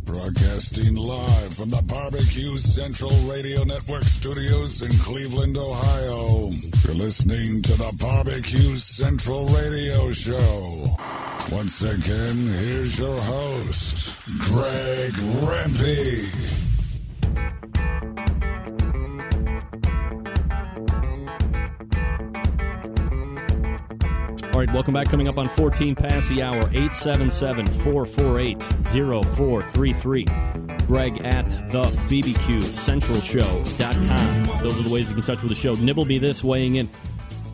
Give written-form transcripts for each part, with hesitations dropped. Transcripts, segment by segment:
Broadcasting live from the Barbecue Central Radio Network studios in Cleveland, Ohio. You're listening to the Barbecue Central Radio Show. Once again, here's your host, Greg Rempe. All right, welcome back. Coming up on 14 past the hour, 877-448-0433. Greg at the BBQCentralShow.com. Those are the ways you can touch with the show. Nibbleby this weighing in.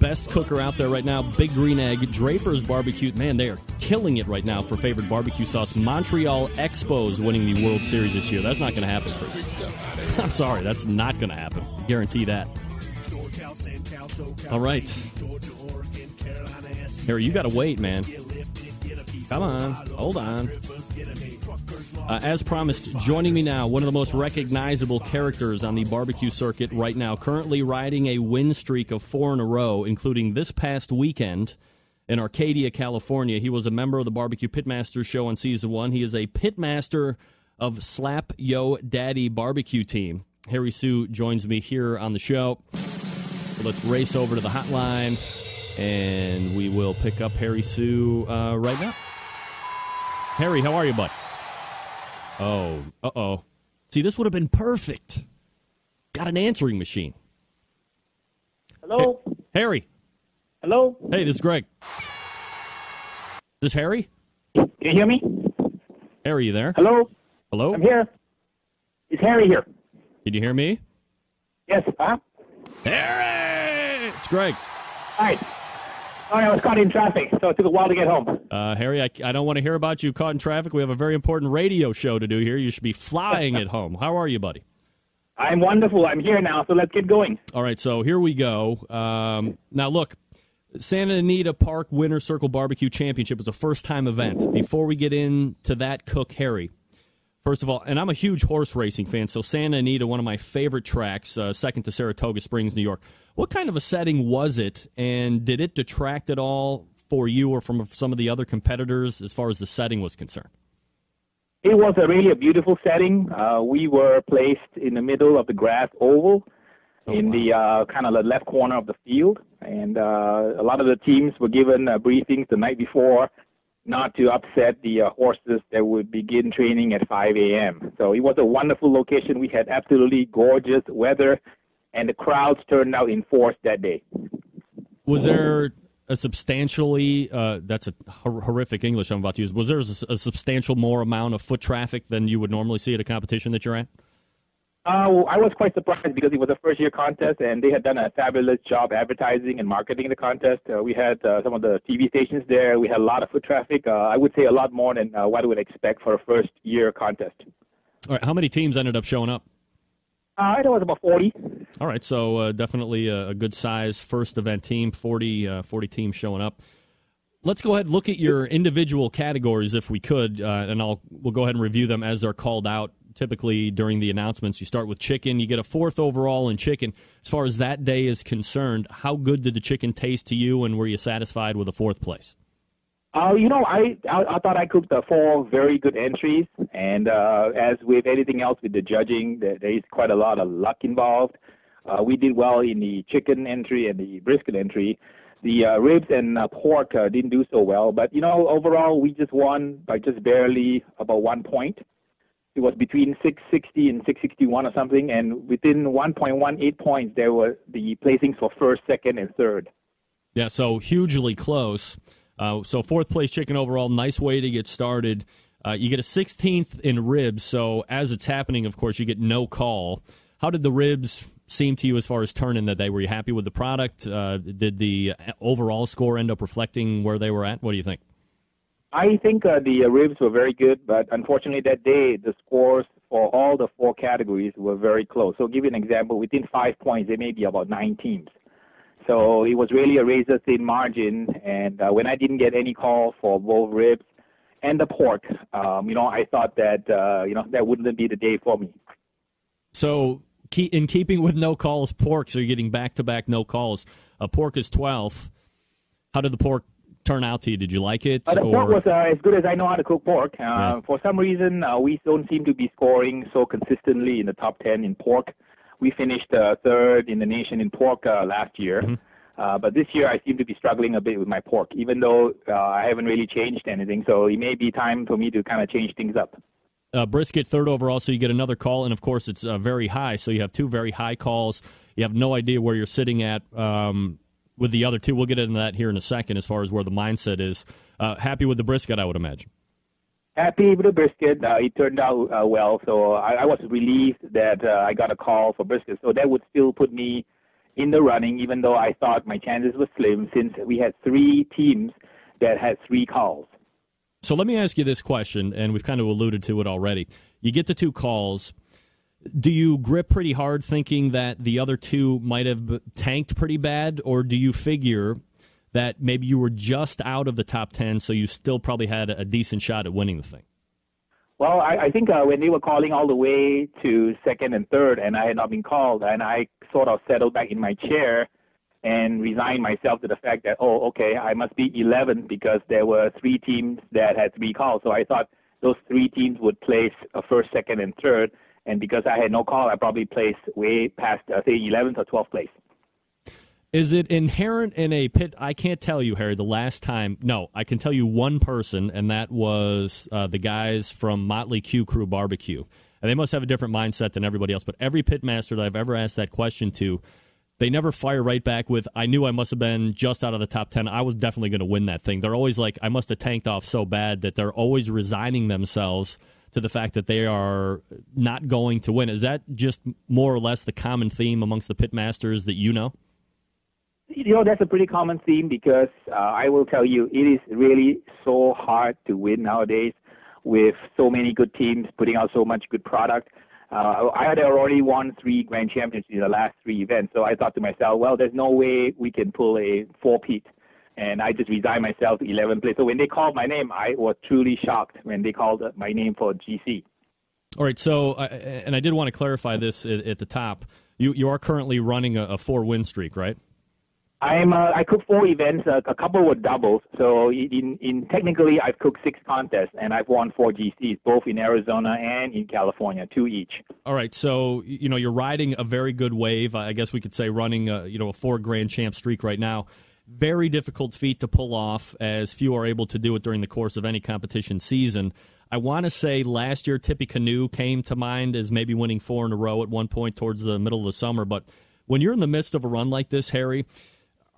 Best cooker out there right now, Big Green Egg, Draper's Barbecue. Man, they are killing it right now for favorite barbecue sauce. Montreal Expos winning the World Series this year. That's not going to happen, Chris. I'm sorry, that's not going to happen. I guarantee that. All right. Harry, you got to wait, man. Come on. Hold on. As promised, joining me now, one of the most recognizable characters on the barbecue circuit right now, currently riding a win streak of 4 in a row, including this past weekend in Arcadia, California. He was a member of the Barbecue Pitmasters show on Season 1. He is a Pitmaster of Slap Yo Daddy Barbecue Team. Harry Soo joins me here on the show. So let's race over to the hotline. And we will pick up Harry Soo right now. Harry, how are you, bud? Oh, uh-oh. See, this would have been perfect. Got an answering machine. Hello? Harry. Hello? Hey, this is Greg. Is this Harry? Can you hear me? Harry, you there? Hello? Hello? I'm here. Is Harry here? Can you hear me? Yes, huh? Harry! It's Greg. Hi. Sorry, I was caught in traffic, so it took a while to get home. Harry, I don't want to hear about you caught in traffic. We have a very important radio show to do here. You should be flying at home. How are you, buddy? I'm wonderful. I'm here now, so let's get going. All right, so here we go. Now, look, Santa Anita Park Winter Circle Barbecue Championship is a first-time event. Before we get into that, Cook Harry, first of all, and I'm a huge horse racing fan, so Santa Anita, one of my favorite tracks, second to Saratoga Springs, New York. What kind of a setting was it, and did it detract at all for you or from some of the other competitors as far as the setting was concerned? It was a beautiful setting. We were placed in the middle of the grass oval the kind of the left corner of the field, and a lot of the teams were given briefings the night before not to upset the horses that would begin training at 5 a.m. So it was a wonderful location. We had absolutely gorgeous weather, and the crowds turned out in force that day. Was there a substantially, that's a horrific English I'm about to use, was there a substantial more amount of foot traffic than you would normally see at a competition that you're at? I was quite surprised because it was a first-year contest, and they had done a fabulous job advertising and marketing the contest. We had some of the TV stations there. We had a lot of foot traffic. I would say a lot more than what I would expect for a first-year contest. All right, how many teams ended up showing up? It was about 40. All right, so definitely a good-sized first-event team, 40 teams showing up. Let's go ahead and look at your individual categories if we could, and we'll go ahead and review them as they're called out. Typically, during the announcements, you start with chicken. You get a 4th overall in chicken. As far as that day is concerned, how good did the chicken taste to you, and were you satisfied with a 4th place? I thought I cooked 4 very good entries, and as with anything else with the judging, there is quite a lot of luck involved. We did well in the chicken entry and the brisket entry. The ribs and pork didn't do so well, but, overall, we just won by just barely about 1 point. It was between 660 and 661 or something, and within 1.18 points, there were the placings for 1st, 2nd, and 3rd. Yeah, so hugely close. So 4th place chicken overall, nice way to get started. You get a 16th in ribs, so as it's happening, of course, you get no call. How did the ribs seem to you as far as turning that day? Were you happy with the product? Did the overall score end up reflecting where they were at? What do you think? I think the ribs were very good, but unfortunately that day the scores for all the 4 categories were very close. So I'll give you an example. Within 5 points, there may be about 9 teams. So it was really a razor-thin margin, and when I didn't get any call for both ribs and the pork, I thought that, that wouldn't be the day for me. So in keeping with no calls, pork, so you're getting back-to-back no calls. Pork is 12th. How did the pork turn out to you? Did you like it? The pork was as good as I know how to cook pork. For some reason, we don't seem to be scoring so consistently in the top 10 in pork. We finished third in the nation in pork last year. Mm-hmm. But this year, I seem to be struggling a bit with my pork, even though I haven't really changed anything. So it may be time for me to kind of change things up. Brisket, third overall, so you get another call. And, of course, it's very high. So you have two very high calls. You have no idea where you're sitting at with the other two. We'll get into that here in a second as far as where the mindset is. Happy with the brisket, I would imagine. Happy with the brisket. It turned out well. So I was relieved that I got a call for brisket. So that would still put me in the running, even though I thought my chances were slim, since we had three teams that had three calls. So let me ask you this question, and we've kind of alluded to it already. You get the two calls. Do you grip pretty hard thinking that the other two might have tanked pretty bad, or do you figure that maybe you were just out of the top 10, so you still probably had a decent shot at winning the thing? Well, I think when they were calling all the way to second and third, and I had not been called, and I sort of settled back in my chair and resigned myself to the fact that, I must be 11th because there were three teams that had three calls. So I thought those three teams would place first, second, and third. And because I had no call, I probably placed way past, say, 11th or 12th place. Is it inherent in a pit? I can't tell you, Harry, the last time. No, I can tell you one person, and that was the guys from Motley Crew Barbecue. And they must have a different mindset than everybody else. But every pitmaster that I've ever asked that question to, they never fire right back with, I knew I must have been just out of the top 10. I was definitely going to win that thing. They're always like, I must have tanked off so bad that they're always resigning themselves to the fact that they are not going to win. Is that just more or less the common theme amongst the pitmasters that you know? You know, that's a pretty common theme because I will tell you, it is really so hard to win nowadays with so many good teams putting out so much good product. I had already won 3 grand championships in the last 3 events, so I thought to myself, well, there's no way we can pull a 4-peat. And I just resigned myself to 11th place. So when they called my name, I was truly shocked when they called my name for GC. All right, so, and I did want to clarify this at the top. You are currently running a 4-win streak, right? I cooked 4 events. A couple were doubles. So in technically, I've cooked 6 contests, and I've won 4 GCs, both in Arizona and in California, 2 each. All right, so you're riding a very good wave. I guess we could say running a 4 grand champ streak right now. Very difficult feat to pull off, as few are able to do it during the course of any competition season. I want to say last year Tippecanoe came to mind as maybe winning 4 in a row at one point towards the middle of the summer. But when you're in the midst of a run like this, Harry,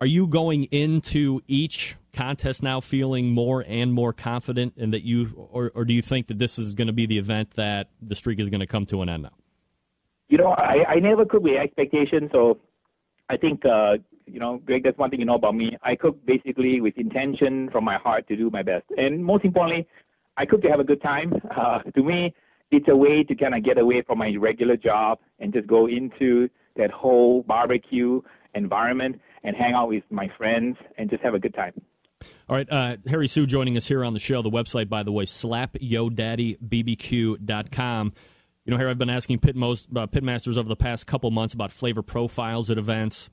are you going into each contest now feeling more and more confident in that or do you think that this is going to be the event that the streak is going to come to an end now? You know, I never cook with expectations, so I think, Greg, that's one thing you know about me. I cook basically with intention from my heart to do my best. And most importantly, I cook to have a good time. To me, it's a way to kind of get away from my regular job and just go into that whole barbecue environment and hang out with my friends and just have a good time. All right, Harry Soo joining us here on the show. The website, by the way, slapyodaddybbq.com. You know, Harry, I've been asking pitmasters over the past couple months about flavor profiles at events.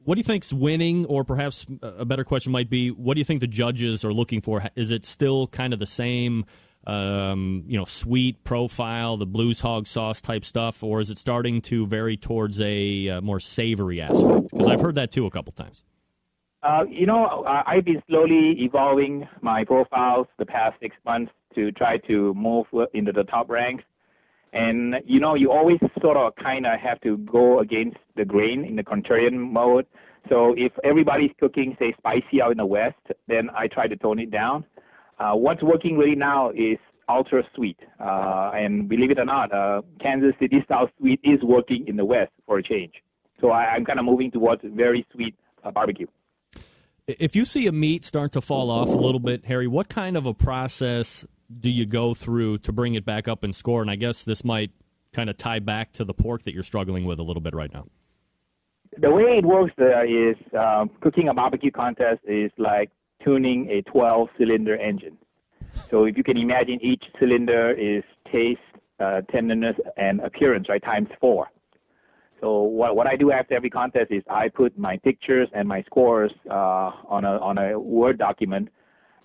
What do you think's winning, or perhaps a better question might be, what do you think the judges are looking for? Is it still kind of the same, sweet profile, the blues hog sauce type stuff, or is it starting to vary towards a more savory aspect? Because I've heard that too a couple times. I've been slowly evolving my profiles the past 6 months to try to move into the top ranks. And, you always sort of kind of have to go against the grain in the contrarian mode. So if everybody's cooking, say, spicy out in the West, then I try to tone it down. What's working really now is ultra sweet. And believe it or not, Kansas City style sweet is working in the West for a change. So I'm kind of moving towards very sweet barbecue. If you see a meat start to fall off a little bit, Harry, what kind of a process do you go through to bring it back up and score? And I guess this might kind of tie back to the pork that you're struggling with a little bit right now. The way it works is cooking a barbecue contest is like tuning a 12-cylinder engine. So if you can imagine, each cylinder is taste, tenderness, and appearance, right, times 4. So what I do after every contest is I put my pictures and my scores on a Word document,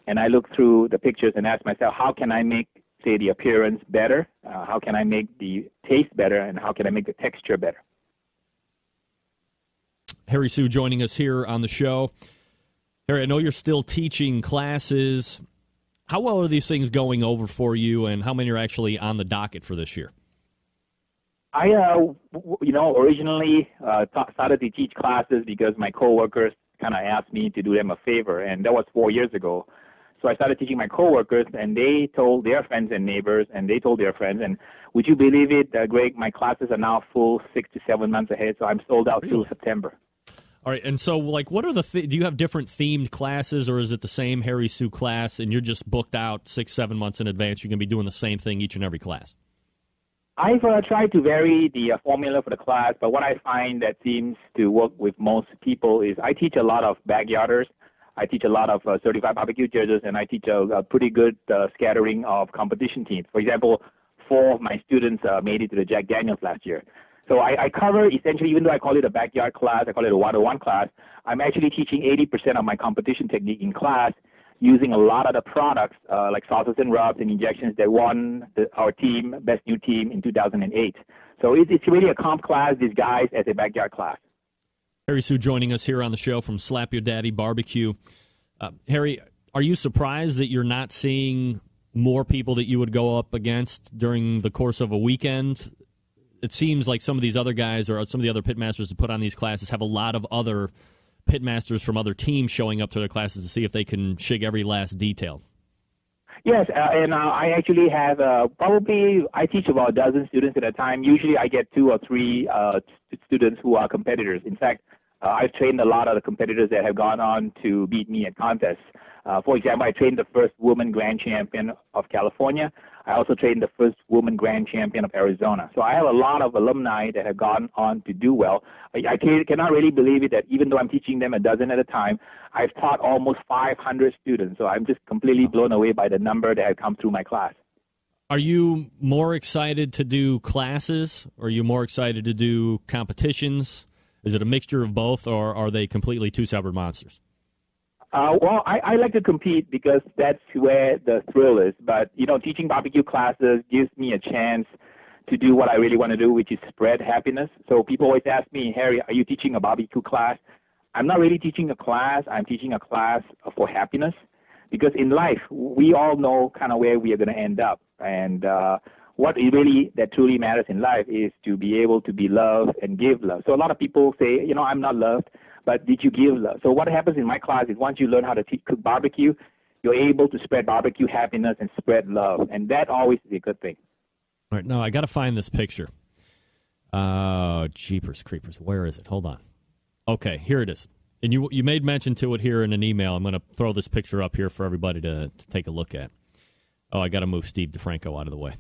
and I look through the pictures and ask myself, how can I make, say, the appearance better? How can I make the taste better? And how can I make the texture better? Harry Soo joining us here on the show. Harry, I know you're still teaching classes. How well are these things going over for you, and how many are actually on the docket for this year? I, originally started to teach classes because my coworkers kind of asked me to do them a favor, and that was 4 years ago. So I started teaching my coworkers, and they told their friends and neighbors, and they told their friends. And would you believe it, Greg? My classes are now full 6 to 7 months ahead, so I'm sold out till September. All right, and so, what are do you have different themed classes, or is it the same Harry Soo class, and you're just booked out 6, 7 months in advance? You're going to be doing the same thing each and every class? I've tried to vary the formula for the class, but what I find that seems to work with most people is I teach a lot of backyarders. I teach a lot of certified barbecue judges, and I teach a pretty good scattering of competition teams. For example, 4 of my students made it to the Jack Daniels last year. So I cover essentially, even though I call it a backyard class, I call it a 101 class, I'm actually teaching 80% of my competition technique in class using a lot of the products like sauces and rubs and injections that won our team, Best New Team, in 2008. So it's really a comp class disguised as a backyard class. Harry Soo joining us here on the show from Slap Your Daddy Barbecue. Harry, are you surprised that you're not seeing more people that you would go up against during the course of a weekend? It seems like some of these other guys or some of the other pitmasters that put on these classes have a lot of other pitmasters from other teams showing up to their classes to see if they can shig every last detail. Yes, and I actually have I teach about a dozen students at a time. Usually I get 2 or 3 students who are competitors. In fact, I've trained a lot of the competitors that have gone on to beat me at contests. For example, I trained the first woman grand champion of California. I also trained the first woman grand champion of Arizona. So I have a lot of alumni that have gone on to do well. I cannot really believe it that even though I'm teaching them a dozen at a time, I've taught almost 500 students. So I'm just completely blown away by the number that have come through my class. Are you more excited to do classes, or are you more excited to do competitions? Is it a mixture of both, or are they completely 2 separate monsters? Well, I like to compete because that's where the thrill is. But, teaching barbecue classes gives me a chance to do what I really want to do, which is spread happiness. So people always ask me, Harry, are you teaching a barbecue class? I'm not really teaching a class. I'm teaching a class for happiness. Because in life, we all know kind of where we are going to end up. And what that truly matters in life is to be able to be loved and give love. So a lot of people say, I'm not loved, but did you give love? So what happens in my class is once you learn how to cook barbecue, you're able to spread barbecue happiness and spread love. And that always is a good thing. All right, now I got to find this picture. Jeepers creepers. Where is it? Hold on. Okay, here it is. And you made mention to it here in an email. I'm going to throw this picture up here for everybody to take a look at. Oh, I got to move Steve DeFranco out of the way.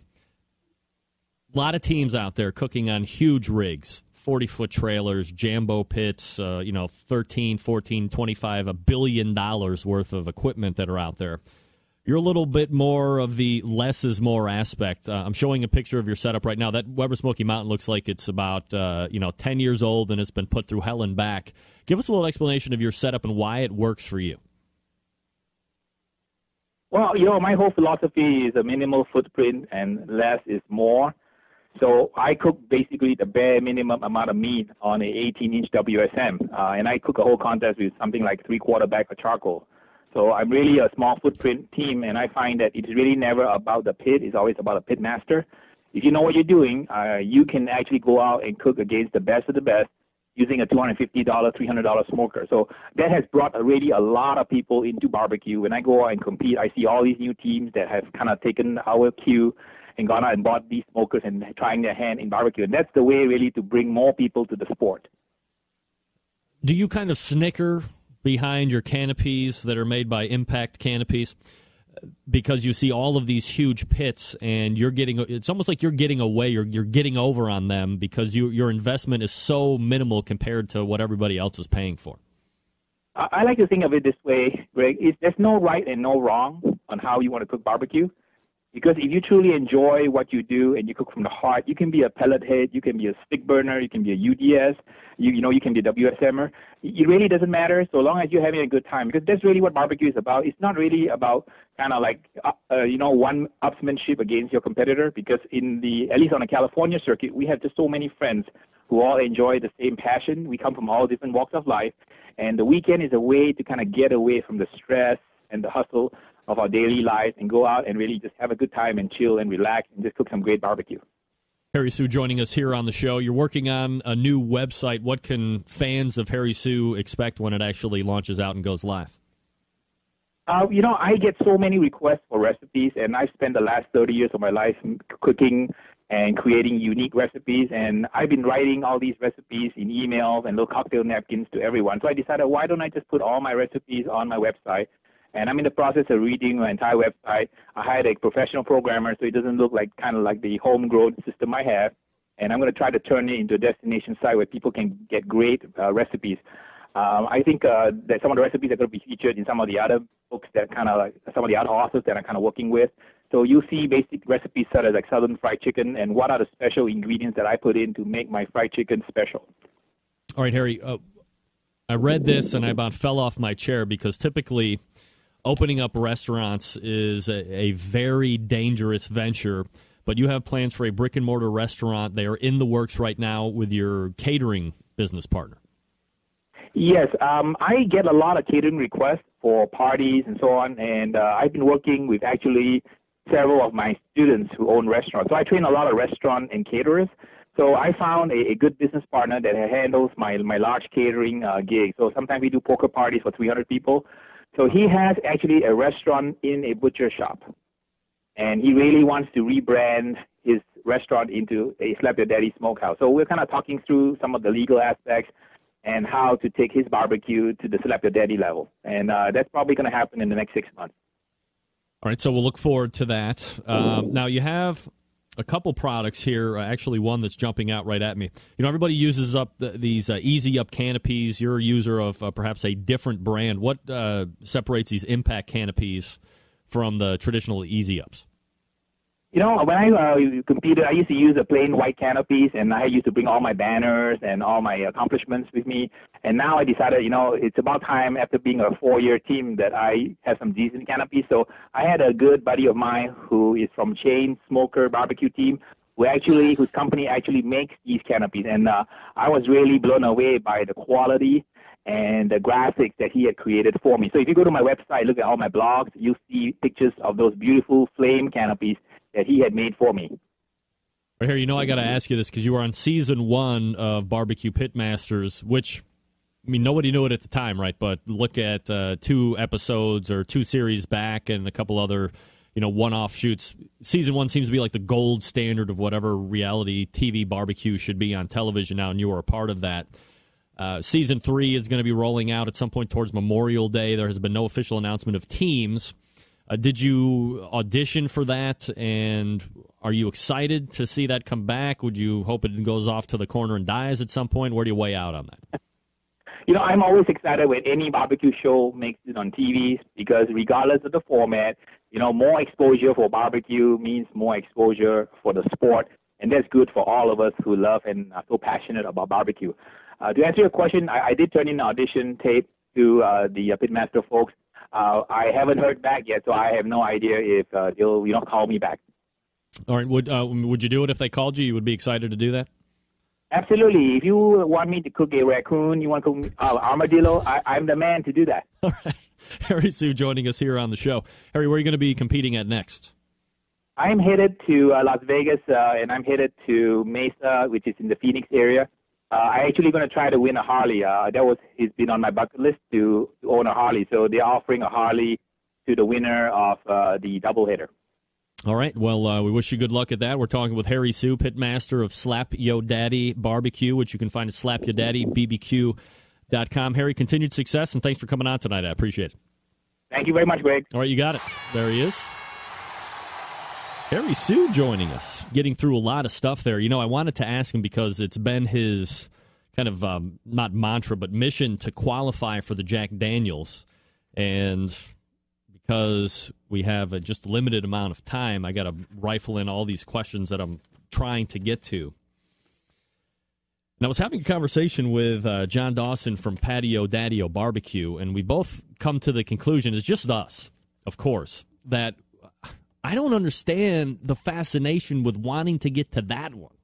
A lot of teams out there cooking on huge rigs, 40-foot trailers, Jambo pits, 13, 14, 25, $1 billion worth of equipment that are out there. You're a little bit more of the less is more aspect. I'm showing a picture of your setup right now. That Weber Smoky Mountain looks like it's about 10 years old and it's been put through hell and back. Give us a little explanation of your setup and why it works for you. Well, my whole philosophy is a minimal footprint and less is more. So I cook basically the bare minimum amount of meat on a 18-inch WSM, and I cook a whole contest with something like 3/4 bag of charcoal. So I'm really a small footprint team, and I find that it's really never about the pit. It's always about a pitmaster. If you know what you're doing, you can actually go out and cook against the best of the best using a $250, $300 smoker. So that has brought really a lot of people into barbecue. When I go out and compete, I see all these new teams that have kind of taken our cue and gone out and bought these smokers and trying their hand in barbecue. And that's the way really to bring more people to the sport. Do you kind of snicker behind your canopies that are made by Impact Canopies because you see all of these huge pits and it's almost like you're getting away, you're getting over on them because your investment is so minimal compared to what everybody else is paying for? I like to think of it this way, Greg. There's no right and no wrong on how you want to cook barbecue. Because if you truly enjoy what you do and you cook from the heart, you can be a pellet head, you can be a stick burner, you can be a UDS, you can be a WSMer. It really doesn't matter so long as you're having a good time. Because that's really what barbecue is about. It's not really about kind of like, one-upsmanship against your competitor. Because at least on the California circuit, we have just so many friends who all enjoy the same passion. We come from all different walks of life. And the weekend is a way to kind of get away from the stress and the hustle of our daily lives and go out and really just have a good time and chill and relax and just cook some great barbecue. Harry Soo joining us here on the show. You're working on a new website. What can fans of Harry Soo expect when it actually launches out and goes live? I get so many requests for recipes, and I've spent the last 30 years of my life cooking and creating unique recipes, and I've been writing all these recipes in emails and little cocktail napkins to everyone. So I decided, why don't I just put all my recipes on my website? And I'm in the process of reading my entire website. I hired a professional programmer so it doesn't look like kind of like the homegrown system I have. And I'm going to try to turn it into a destination site where people can get great recipes. I think that some of the recipes are going to be featured in some of the other books that kind of like some of the other authors that I'm kind of working with. So you'll see basic recipes such as like Southern fried chicken and what are the special ingredients that I put in to make my fried chicken special. All right, Harry, I read this and I about fell off my chair because typically opening up restaurants is a very dangerous venture, but you have plans for a brick-and-mortar restaurant. They are in the works right now with your catering business partner. Yes, I get a lot of catering requests for parties and so on, and I've been working with actually several of my students who own restaurants. So I train a lot of restaurant and caterers. So I found a good business partner that handles my large catering gigs. So sometimes we do poker parties for 300 people. So he has actually a restaurant in a butcher shop, and he really wants to rebrand his restaurant into a Slap Your Daddy Smokehouse. So we're kind of talking through some of the legal aspects and how to take his barbecue to the Slap Your Daddy level. And that's probably going to happen in the next 6 months. All right, so we'll look forward to that. Now, you have a couple products here, actually one that's jumping out right at me. Everybody uses up these Easy Up canopies. You're a user of perhaps a different brand. What separates these impact canopies from the traditional Easy Ups? When I competed, I used to use the plain white canopies, and I used to bring all my banners and all my accomplishments with me. And now I decided, it's about time after being a 4-year team that I have some decent canopies. So I had a good buddy of mine who is from Chain Smoker Barbecue Team, whose company actually makes these canopies. And I was really blown away by the quality and the graphics that he had created for me. So if you go to my website, look at all my blogs, you'll see pictures of those beautiful flame canopies that he had made for me. Right here, I got to ask you this because you were on season 1 of Barbecue Pitmasters, which, nobody knew it at the time, right? But look at 2 episodes or 2 series back and a couple other, one-off shoots. Season 1 seems to be like the gold standard of whatever reality TV barbecue should be on television now, and you were a part of that. Season 3 is going to be rolling out at some point towards Memorial Day. There has been no official announcement of teams. Did you audition for that, and are you excited to see that come back? Would you hope it goes off to the corner and dies at some point? Where do you weigh out on that? I'm always excited when any barbecue show makes it on TV because regardless of the format, more exposure for barbecue means more exposure for the sport, and that's good for all of us who love and are so passionate about barbecue. To answer your question, I did turn in an audition tape to the Pitmaster folks. I haven't heard back yet, so I have no idea if they'll call me back. All right. Would you do it if they called you? You would be excited to do that? Absolutely. If you want me to cook a raccoon, you want to cook armadillo, I'm the man to do that. All right. Harry Soo joining us here on the show. Harry, where are you going to be competing at next? I'm headed to Las Vegas, and I'm headed to Mesa, which is in the Phoenix area. I'm actually going to try to win a Harley. It's been on my bucket list to own a Harley. So they're offering a Harley to the winner of the doubleheader. All right. Well, we wish you good luck at that. We're talking with Harry Soo, Pitmaster of Slap Yo Daddy Barbecue, which you can find at slapyodaddybbq.com. Harry, continued success, and thanks for coming on tonight. I appreciate it. Thank you very much, Greg. All right, you got it. There he is. Harry Soo joining us, getting through a lot of stuff there. I wanted to ask him because it's been his kind of, not mantra, but mission to qualify for the Jack Daniels. And because we have just a limited amount of time, I got to rifle in all these questions that I'm trying to get to. And I was having a conversation with John Dawson from Patio Daddio Barbecue, and we both come to the conclusion, it's just us, of course, that I don't understand the fascination with wanting to get to that one.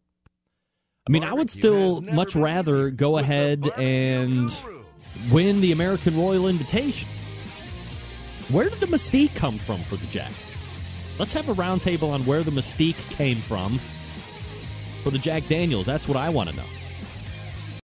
I mean, I would still much rather go ahead and win the American Royal Invitation. Where did the mystique come from for the Jack? Let's have a roundtable on where the mystique came from for the Jack Daniels. That's what I want to know.